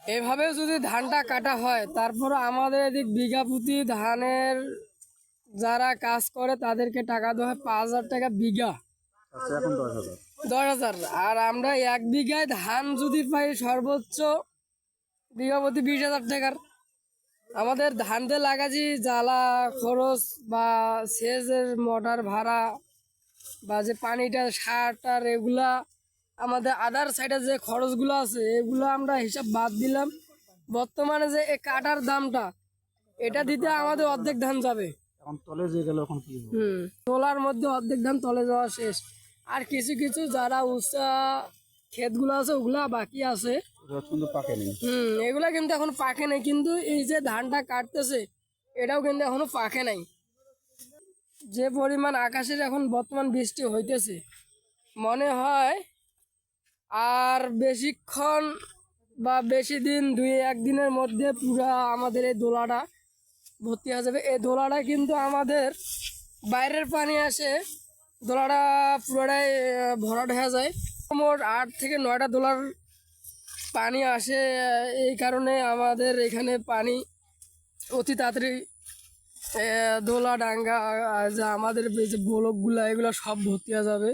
এভাবে যদি ধানটা কাটা হয়, তারপর আমাদের এদিক বিঘা প্রতি ধানের যারা কাজ করে তাদেরকে টাকা দেওয়া হয় 5,000 টাকা বিঘা। আচ্ছা, এখন 10,000। 10,000। আর আমরা 1 বিঘায় ধান যদি পাই সর্বোচ্চ বিঘা প্রতি 20,000 টাকার। আমাদের ধানতে লাগাচ্ছি জ্বালা খরচ বা সেচের মোটর ভাড়া বা যে পানিটা সার টার এগুলা, আমাদের আদার সাইডে যে খরচগুলো আছে এগুলো আমরা হিসাব বাদ দিলাম। বর্তমানে যে এই কাটার দামটা, এটা দিতে আমাদের অর্ধেক ধান যাবে। এখন তলে যে গেল, এখন কি হবে? তোলার মধ্যে অর্ধেক ধান তলে যাওয়া শেষ। আর কিছু কিছু যারা উঁচা ক্ষেতগুলো আছে ওগুলা বাকি আছে। রোদ কিন্তু পাকেনি। এগুলা কিন্তু এখন পাকে নাই, কিন্তু এই যে ধানটা কাটতেছে এটাও কিন্তু এখনো পাকে নাই। যে পরিমাণ আকাশের এখন বর্তমান বৃষ্টি হইতেছে, মনে হয় আর বেশিক্ষণ বা বেশি দিন 2-1 দিনের মধ্যে পুরা আমাদের এই দোলাটা ভর্তি হয়ে যাবে। এই দোলাটা কিন্তু আমাদের বাইরের পানি আসে, দোলাটা পুরোটাই ভরাট হয়ে যায়। মোট 8 থেকে 9টা দোলার পানি আসে। এই কারণে আমাদের এখানে পানি অতি তাড়াতাড়ি দোলা ডাঙ্গা যা আমাদের যে ব্লকগুলা এগুলো সব ভর্তি হয়ে যাবে।